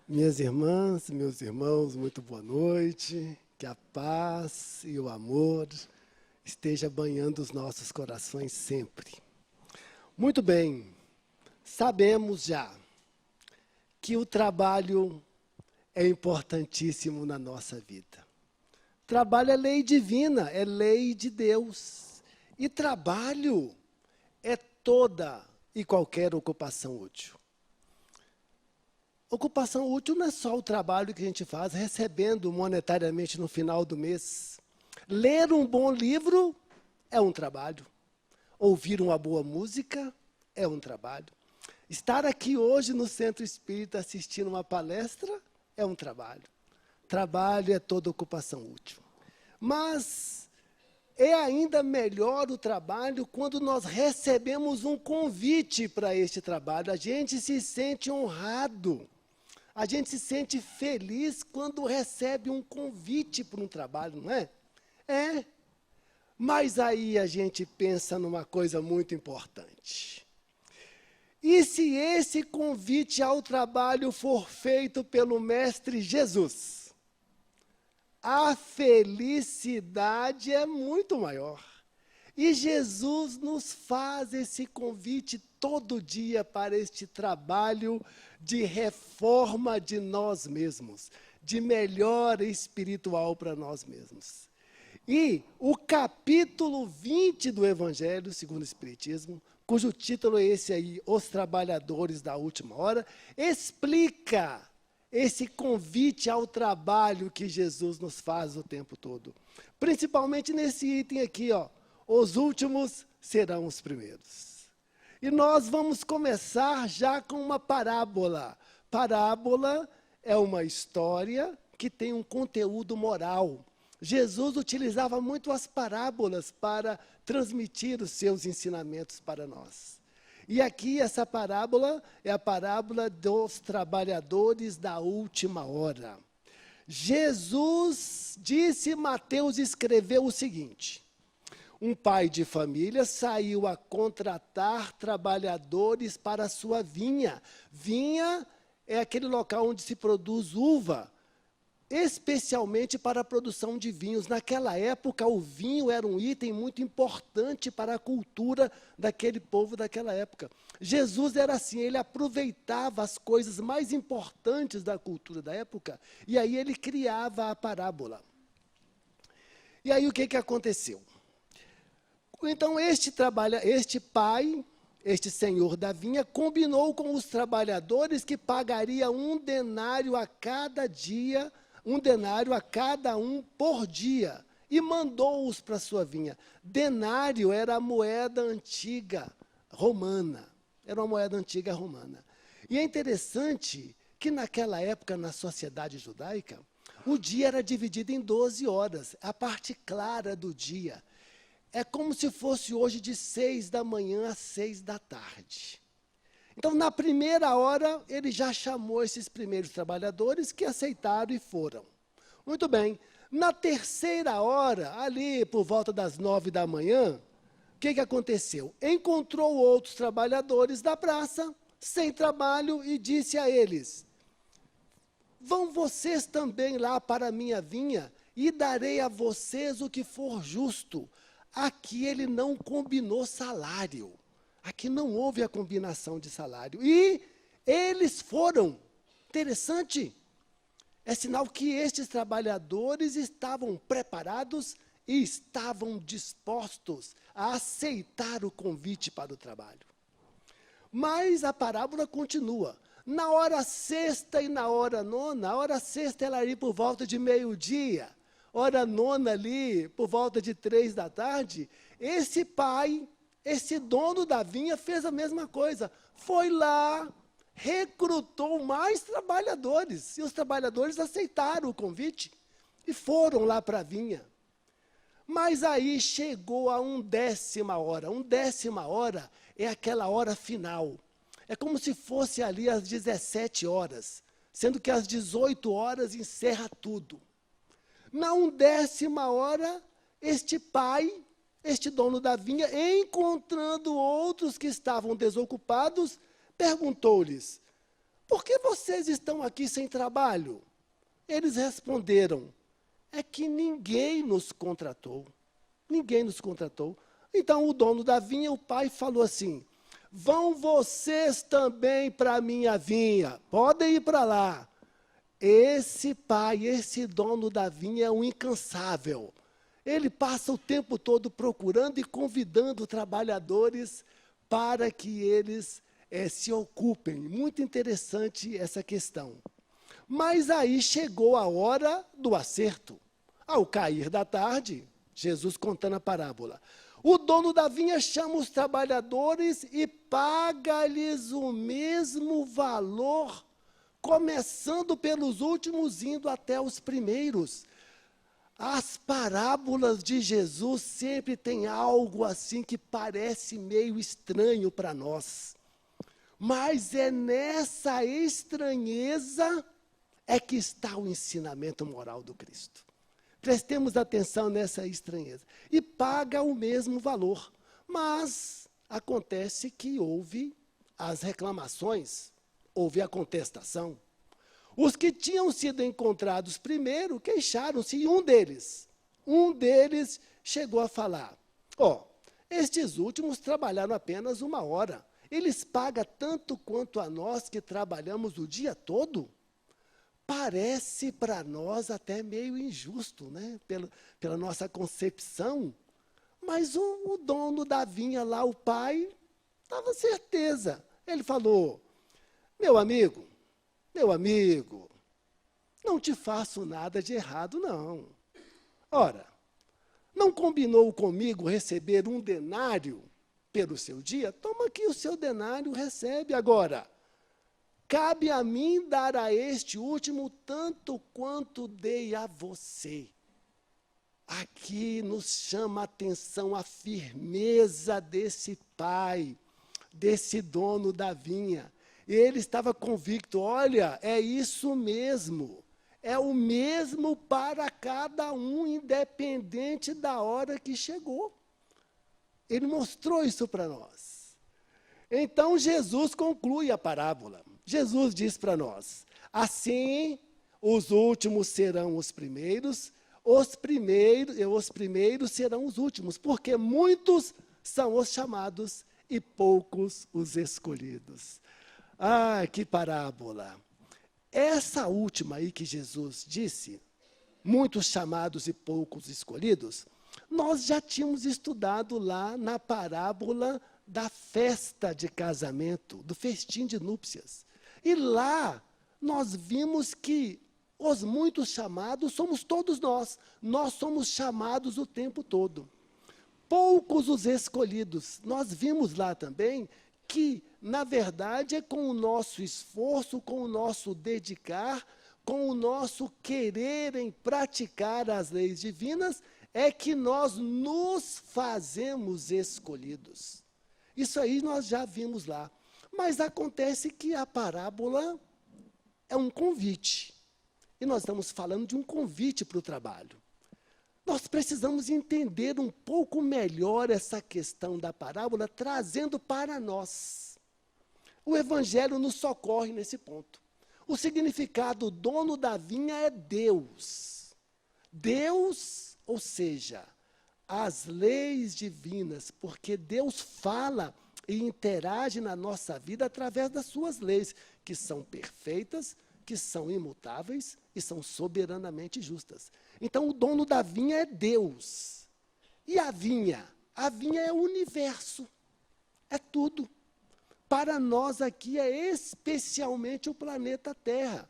Minhas irmãs, meus irmãos, muito boa noite. Que a paz e o amor esteja banhando os nossos corações sempre. Muito bem, sabemos já que o trabalho é importantíssimo na nossa vida. Trabalho é lei divina, é lei de Deus. E trabalho é toda e qualquer ocupação útil. Ocupação útil não é só o trabalho que a gente faz recebendo monetariamente no final do mês. Ler um bom livro é um trabalho. Ouvir uma boa música é um trabalho. Estar aqui hoje no Centro Espírita assistindo uma palestra é um trabalho. Trabalho é toda ocupação útil. Mas é ainda melhor o trabalho quando nós recebemos um convite para este trabalho. A gente se sente honrado. A gente se sente feliz quando recebe um convite para um trabalho, não é? É. Mas aí a gente pensa numa coisa muito importante. E se esse convite ao trabalho for feito pelo Mestre Jesus? A felicidade é muito maior. E Jesus nos faz esse convite todo dia para este trabalho de reforma de nós mesmos, de melhora espiritual para nós mesmos. E o capítulo 20 do Evangelho segundo o Espiritismo, cujo título é esse aí, Os Trabalhadores da Última Hora, explica esse convite ao trabalho que Jesus nos faz o tempo todo. Principalmente nesse item aqui, ó, os últimos serão os primeiros. E nós vamos começar já com uma parábola. Parábola é uma história que tem um conteúdo moral. Jesus utilizava muito as parábolas para transmitir os seus ensinamentos para nós. E aqui essa parábola é a parábola dos trabalhadores da última hora. Jesus disse, Mateus escreveu o seguinte: um pai de família saiu a contratar trabalhadores para a sua vinha. Vinha é aquele local onde se produz uva, especialmente para a produção de vinhos. Naquela época, o vinho era um item muito importante para a cultura daquele povo daquela época. Jesus era assim, ele aproveitava as coisas mais importantes da cultura da época, e aí ele criava a parábola. E aí o que aconteceu? Então este pai, este senhor da vinha, combinou com os trabalhadores que pagaria um denário a cada dia, um denário a cada um por dia, e mandou-os para a sua vinha. Denário era a moeda antiga romana, era uma moeda antiga romana. E é interessante que naquela época, na sociedade judaica, o dia era dividido em 12 horas, a parte clara do dia. É como se fosse hoje de 6 da manhã às 6 da tarde. Então, na primeira hora, ele já chamou esses primeiros trabalhadores que aceitaram e foram. Muito bem. Na terceira hora, ali por volta das 9 da manhã, o que aconteceu? Encontrou outros trabalhadores da praça, sem trabalho, e disse a eles: vão vocês também lá para a minha vinha, e darei a vocês o que for justo. Aqui ele não combinou salário. Aqui não houve a combinação de salário. E eles foram. Interessante. É sinal que estes trabalhadores estavam preparados e estavam dispostos a aceitar o convite para o trabalho. Mas a parábola continua. Na hora sexta e na hora nona, a hora sexta ela ali por volta de meio-dia, hora nona ali, por volta de 3 da tarde, esse pai, esse dono da vinha fez a mesma coisa. Foi lá, recrutou mais trabalhadores, e os trabalhadores aceitaram o convite e foram lá para a vinha. Mas aí chegou a 1/10 hora. 1/10 hora é aquela hora final. É como se fosse ali às 17 horas, sendo que às 18 horas encerra tudo. Na 1/10 hora, este pai, este dono da vinha, encontrando outros que estavam desocupados, perguntou-lhes: por que vocês estão aqui sem trabalho? Eles responderam, é que ninguém nos contratou. Ninguém nos contratou. Então o dono da vinha, o pai, falou assim, vão vocês também para a minha vinha, podem ir para lá. Esse pai, esse dono da vinha é um incansável. Ele passa o tempo todo procurando e convidando trabalhadores para que eles se ocupem. Muito interessante essa questão. Mas aí chegou a hora do acerto. Ao cair da tarde, Jesus contando a parábola, o dono da vinha chama os trabalhadores e paga-lhes o mesmo valor, começando pelos últimos, indo até os primeiros. As parábolas de Jesus sempre têm algo assim que parece meio estranho para nós. Mas é nessa estranheza é que está o ensinamento moral do Cristo. Prestemos atenção nessa estranheza. E paga o mesmo valor. Mas acontece que houve as reclamações, houve a contestação. Os que tinham sido encontrados primeiro queixaram-se, e um deles chegou a falar, estes últimos trabalharam apenas 1 hora. Eles pagam tanto quanto a nós que trabalhamos o dia todo? Parece para nós até meio injusto, né? Pela nossa concepção. Mas o dono da vinha lá, o pai, estava certeza. Ele falou, meu amigo, não te faço nada de errado, não. Ora, não combinou comigo receber 1 denário pelo seu dia? Toma aqui o seu denário, recebe agora. Cabe a mim dar a este último tanto quanto dei a você. Aqui nos chama a atenção a firmeza desse pai, desse dono da vinha. Ele estava convicto, olha, é isso mesmo. É o mesmo para cada um, independente da hora que chegou. Ele mostrou isso para nós. Então, Jesus conclui a parábola. Jesus diz para nós, assim, os últimos serão os primeiros serão os últimos, porque muitos são os chamados e poucos os escolhidos. Ah, que parábola! Essa última aí que Jesus disse, muitos chamados e poucos escolhidos, nós já tínhamos estudado lá na parábola da festa de casamento, do festim de núpcias. E lá nós vimos que os muitos chamados somos todos nós. Nós somos chamados o tempo todo. Poucos os escolhidos. Nós vimos lá também que, na verdade, é com o nosso esforço, com o nosso dedicar, com o nosso querer em praticar as leis divinas, é que nós nos fazemos escolhidos. Isso aí nós já vimos lá. Mas acontece que a parábola é um convite. E nós estamos falando de um convite para o trabalho. Nós precisamos entender um pouco melhor essa questão da parábola, trazendo para nós. O Evangelho nos socorre nesse ponto. O significado, o dono da vinha é Deus. Deus, ou seja, as leis divinas, porque Deus fala e interage na nossa vida através das suas leis, que são perfeitas, que são imutáveis e são soberanamente justas. Então, o dono da vinha é Deus. E a vinha? A vinha é o universo, é tudo. Para nós aqui é especialmente o planeta Terra.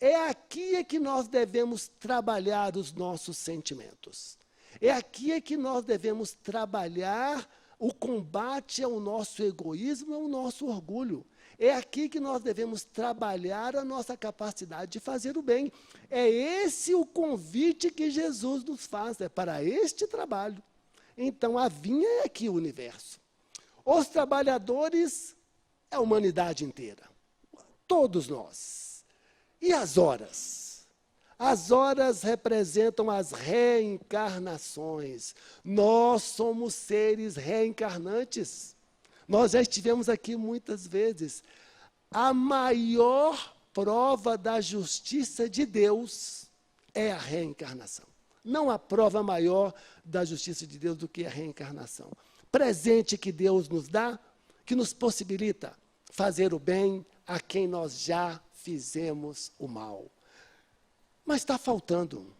É aqui que nós devemos trabalhar os nossos sentimentos. É aqui que nós devemos trabalhar o combate ao nosso egoísmo, ao nosso orgulho. É aqui que nós devemos trabalhar a nossa capacidade de fazer o bem. É esse o convite que Jesus nos faz, é para este trabalho. Então, a vinha é aqui o universo. Os trabalhadores é a humanidade inteira. Todos nós. E as horas? As horas representam as reencarnações. Nós somos seres reencarnantes. Nós já estivemos aqui muitas vezes. a maior prova da justiça de Deus é a reencarnação. Não há prova maior da justiça de Deus do que a reencarnação. Presente que Deus nos dá, que nos possibilita fazer o bem a quem nós já fizemos o mal. Mas está faltando.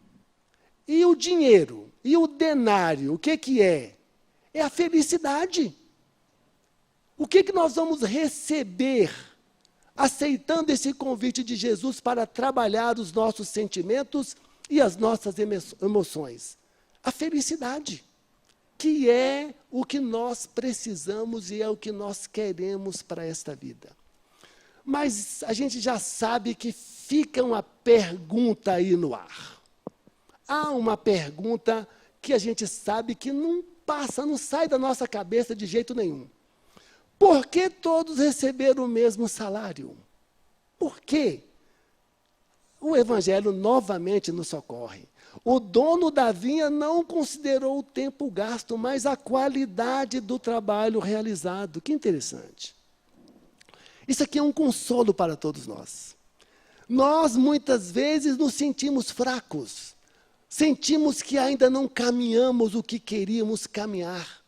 E o dinheiro? E o denário? O que é? É a felicidade. O que nós vamos receber aceitando esse convite de Jesus para trabalhar os nossos sentimentos e as nossas emoções? A felicidade, que é o que nós precisamos e é o que nós queremos para esta vida. Mas a gente já sabe que fica uma pergunta aí no ar. Há uma pergunta que a gente sabe que não passa, não sai da nossa cabeça de jeito nenhum. Por que todos receberam o mesmo salário? Por quê? O Evangelho novamente nos socorre. O dono da vinha não considerou o tempo gasto, mas a qualidade do trabalho realizado. Que interessante. Isso aqui é um consolo para todos nós. Nós, muitas vezes, nos sentimos fracos. Sentimos que ainda não caminhamos o que queríamos caminhar.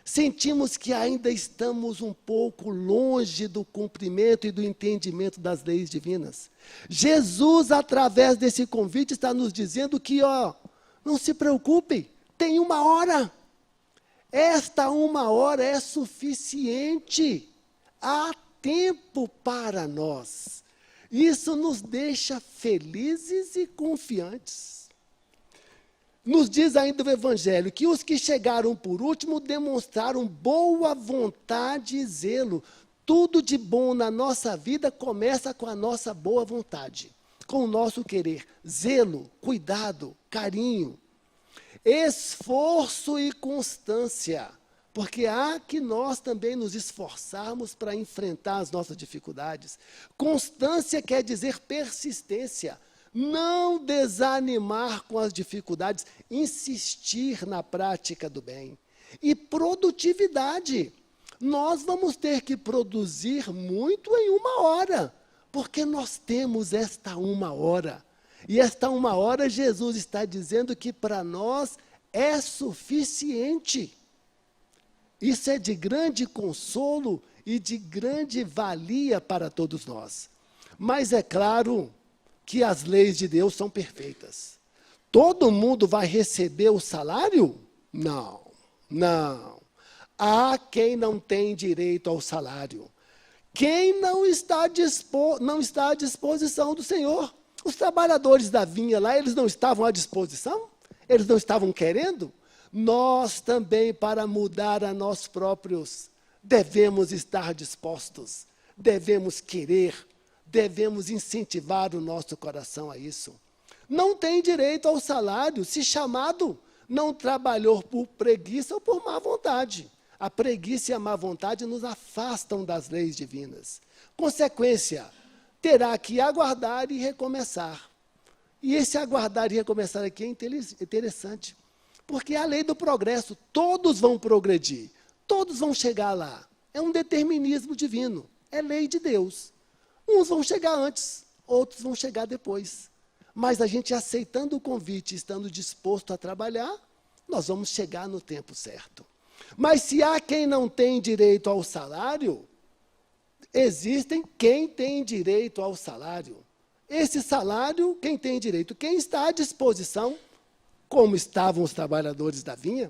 Sentimos que ainda estamos um pouco longe do cumprimento e do entendimento das leis divinas. Jesus, através desse convite, está nos dizendo que, não se preocupe, tem 1 hora. Esta 1 hora é suficiente. Há tempo para nós. Isso nos deixa felizes e confiantes. Nos diz ainda o Evangelho que os que chegaram por último demonstraram boa vontade e zelo. Tudo de bom na nossa vida começa com a nossa boa vontade, com o nosso querer. Zelo, cuidado, carinho, esforço e constância. Porque há que nós também nos esforçarmos para enfrentar as nossas dificuldades. Constância quer dizer persistência. Não desanimar com as dificuldades, insistir na prática do bem. E produtividade. Nós vamos ter que produzir muito em 1 hora, porque nós temos esta 1 hora. E esta 1 hora, Jesus está dizendo que para nós é suficiente. Isso é de grande consolo e de grande valia para todos nós. Mas é claro que as leis de Deus são perfeitas. Todo mundo vai receber o salário? Não, não. Há quem não tem direito ao salário. Quem não está à disposição do Senhor. Os trabalhadores da vinha lá, eles não estavam à disposição? Eles não estavam querendo? Nós também, para mudar a nós próprios, devemos estar dispostos, devemos querer, devemos incentivar o nosso coração a isso. Não tem direito ao salário, se chamado, não trabalhou por preguiça ou por má vontade. A preguiça e a má vontade nos afastam das leis divinas. Consequência, terá que aguardar e recomeçar. E esse aguardar e recomeçar aqui é interessante, porque é a lei do progresso, todos vão progredir, todos vão chegar lá. É um determinismo divino, é lei de Deus. Uns vão chegar antes, outros vão chegar depois. Mas a gente aceitando o convite, estando disposto a trabalhar, nós vamos chegar no tempo certo. Mas se há quem não tem direito ao salário, existem quem tem direito ao salário. Esse salário, quem tem direito? Quem está à disposição, como estavam os trabalhadores da vinha,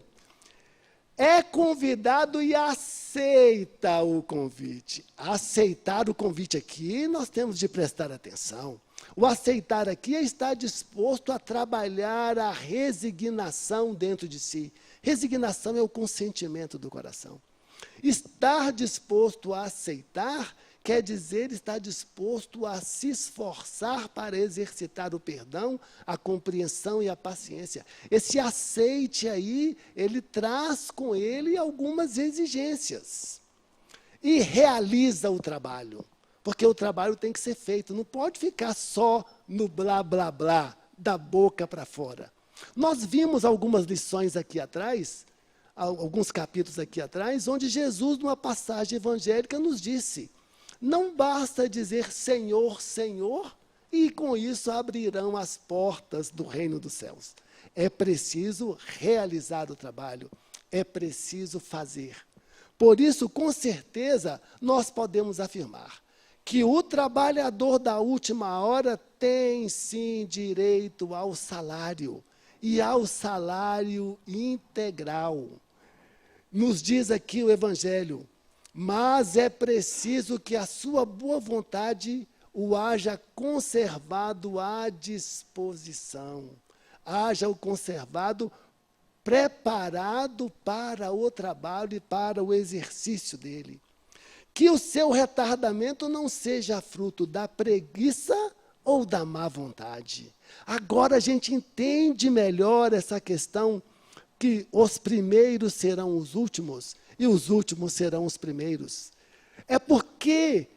é convidado e aceita o convite. Aceitar o convite aqui, nós temos de prestar atenção. O aceitar aqui é estar disposto a trabalhar a resignação dentro de si. Resignação é o consentimento do coração. Estar disposto a aceitar quer dizer estar disposto a se esforçar para exercitar o perdão, a compreensão e a paciência. Esse aceite aí, ele traz com ele algumas exigências. E realiza o trabalho, porque o trabalho tem que ser feito, não pode ficar só no blá, blá, blá, da boca para fora. Nós vimos algumas lições aqui atrás, alguns capítulos aqui atrás, onde Jesus, numa passagem evangélica, nos disse: Não basta dizer Senhor, Senhor, e com isso abrirão as portas do reino dos céus. É preciso realizar o trabalho, é preciso fazer. Por isso, com certeza, nós podemos afirmar que o trabalhador da última hora tem sim direito ao salário, e ao salário integral. Nos diz aqui o Evangelho, mas é preciso que a sua boa vontade o haja conservado à disposição, haja o conservado preparado para o trabalho e para o exercício dele. Que o seu retardamento não seja fruto da preguiça ou da má vontade. Agora a gente entende melhor essa questão que os primeiros serão os últimos e os últimos serão os primeiros. É porque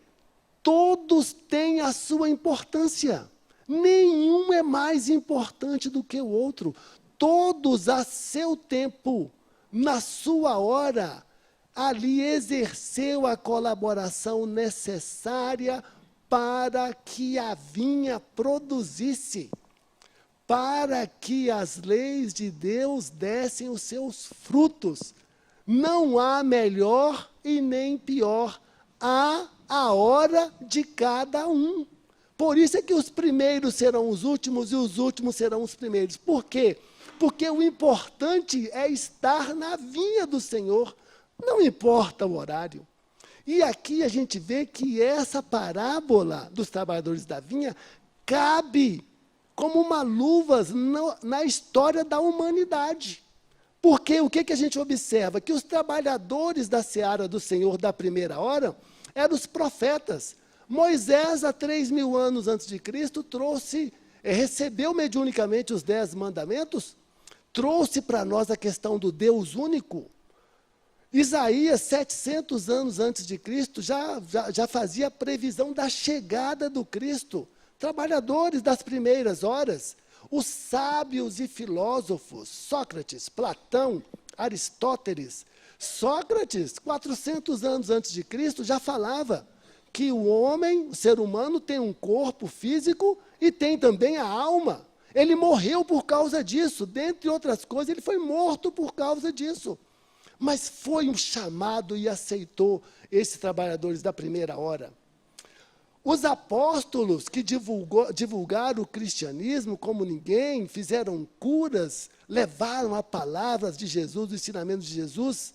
todos têm a sua importância. Nenhum é mais importante do que o outro. Todos a seu tempo, na sua hora, ali exerceu a colaboração necessária para que a vinha produzisse, para que as leis de Deus dessem os seus frutos. Não há melhor e nem pior, há a hora de cada um. Por isso é que os primeiros serão os últimos e os últimos serão os primeiros. Por quê? Porque o importante é estar na vinha do Senhor, não importa o horário. E aqui a gente vê que essa parábola dos trabalhadores da vinha cabe como uma luva na história da humanidade. Porque o que a gente observa? Que os trabalhadores da seara do Senhor da primeira hora eram os profetas. Moisés, há 3.000 anos antes de Cristo, recebeu mediunicamente os 10 mandamentos, trouxe para nós a questão do Deus único. Isaías, 700 anos antes de Cristo, já fazia a previsão da chegada do Cristo. Trabalhadores das primeiras horas, os sábios e filósofos, Sócrates, Platão, Aristóteles. Sócrates, 400 anos antes de Cristo, já falava que o homem, o ser humano, tem um corpo físico e tem também a alma. Ele morreu por causa disso, dentre outras coisas, ele foi morto por causa disso. Mas foi um chamado e aceitou esses trabalhadores da primeira hora. Os apóstolos que divulgaram o cristianismo como ninguém, fizeram curas, levaram a palavras de Jesus, os ensinamentos de Jesus.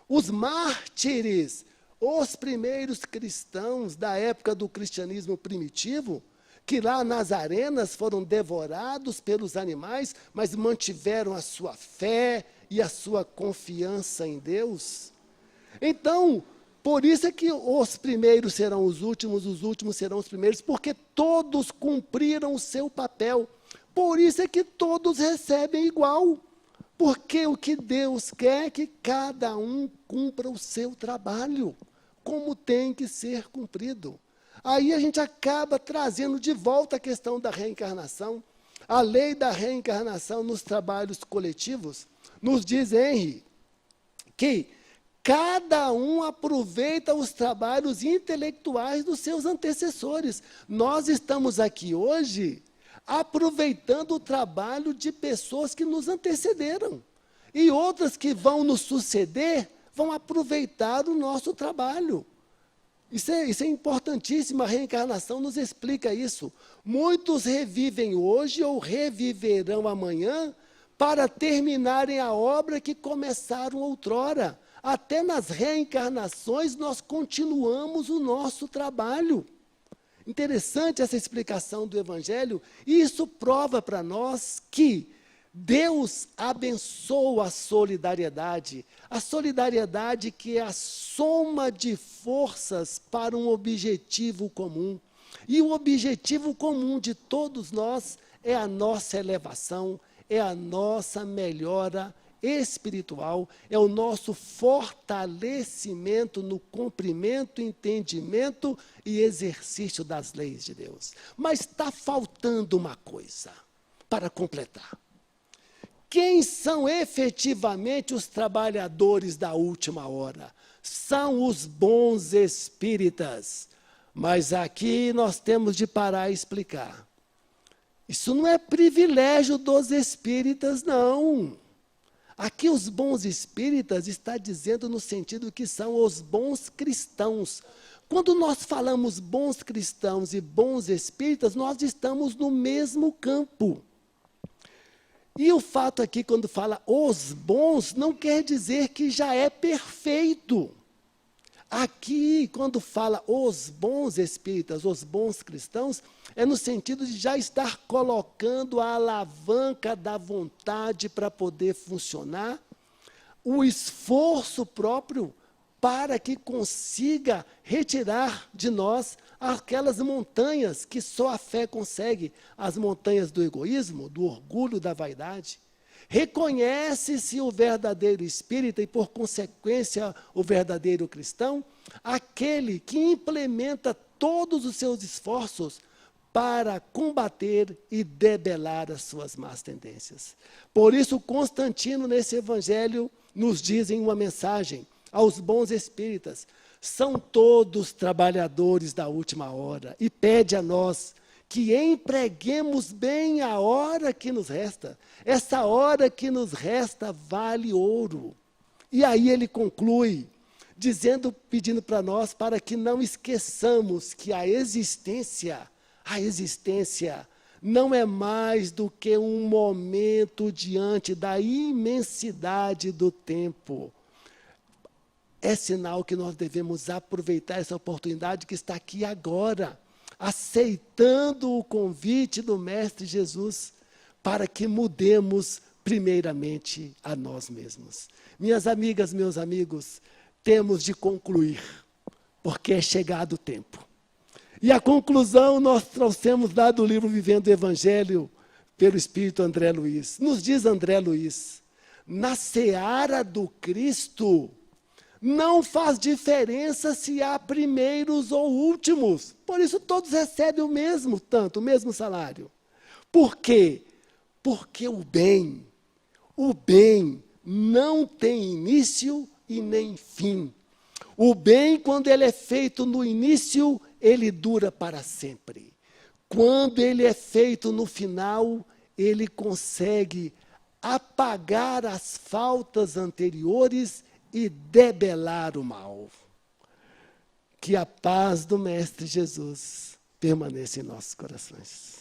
Os mártires, os primeiros cristãos da época do cristianismo primitivo, que lá nas arenas foram devorados pelos animais, mas mantiveram a sua fé e a sua confiança em Deus. Então, por isso é que os primeiros serão os últimos serão os primeiros, porque todos cumpriram o seu papel. Por isso é que todos recebem igual. Porque o que Deus quer é que cada um cumpra o seu trabalho, como tem que ser cumprido. Aí a gente acaba trazendo de volta a questão da reencarnação. A lei da reencarnação nos trabalhos coletivos nos diz, Henry, que cada um aproveita os trabalhos intelectuais dos seus antecessores. Nós estamos aqui hoje aproveitando o trabalho de pessoas que nos antecederam. E outras que vão nos suceder vão aproveitar o nosso trabalho. Isso é importantíssimo, a reencarnação nos explica isso. Muitos revivem hoje ou reviverão amanhã para terminarem a obra que começaram outrora. Até nas reencarnações nós continuamos o nosso trabalho. Interessante essa explicação do Evangelho, e isso prova para nós que Deus abençoa a solidariedade que é a soma de forças para um objetivo comum. E o objetivo comum de todos nós é a nossa elevação, é a nossa melhora espiritual, é o nosso fortalecimento no cumprimento, entendimento e exercício das leis de Deus. Mas está faltando uma coisa para completar. Quem são efetivamente os trabalhadores da última hora? São os bons espíritas, Mas aqui nós temos de parar e explicar. Isso não é privilégio dos espíritas, não. Aqui os bons espíritas está dizendo no sentido que são os bons cristãos. Quando nós falamos bons cristãos e bons espíritas, nós estamos no mesmo campo. E o fato aqui, quando fala os bons, não quer dizer que já é perfeito. Aqui, quando fala os bons espíritas, os bons cristãos, é no sentido de já estar colocando a alavanca da vontade para poder funcionar, o esforço próprio para que consiga retirar de nós aquelas montanhas que só a fé consegue, as montanhas do egoísmo, do orgulho, da vaidade. Reconhece-se o verdadeiro espírita e, por consequência, o verdadeiro cristão, aquele que implementa todos os seus esforços para combater e debelar as suas más tendências. Por isso, Constantino, nesse evangelho, nos diz em uma mensagem aos bons espíritas: são todos trabalhadores da última hora, e pede a nós que empreguemos bem a hora que nos resta. Essa hora que nos resta vale ouro. E aí ele conclui, pedindo para nós, para que não esqueçamos que a existência não é mais do que um momento diante da imensidade do tempo. É sinal que nós devemos aproveitar essa oportunidade que está aqui agora, aceitando o convite do Mestre Jesus, para que mudemos primeiramente a nós mesmos. Minhas amigas, meus amigos, temos de concluir, porque é chegado o tempo. E a conclusão nós trouxemos lá do livro Vivendo o Evangelho, pelo Espírito André Luiz. Nos diz André Luiz: na seara do Cristo, não faz diferença se há primeiros ou últimos. Por isso todos recebem o mesmo salário. Por quê? Porque o bem não tem início e nem fim. O bem, quando ele é feito no início, ele dura para sempre. Quando ele é feito no final, ele consegue apagar as faltas anteriores e debelar o mal. Que a paz do Mestre Jesus permaneça em nossos corações.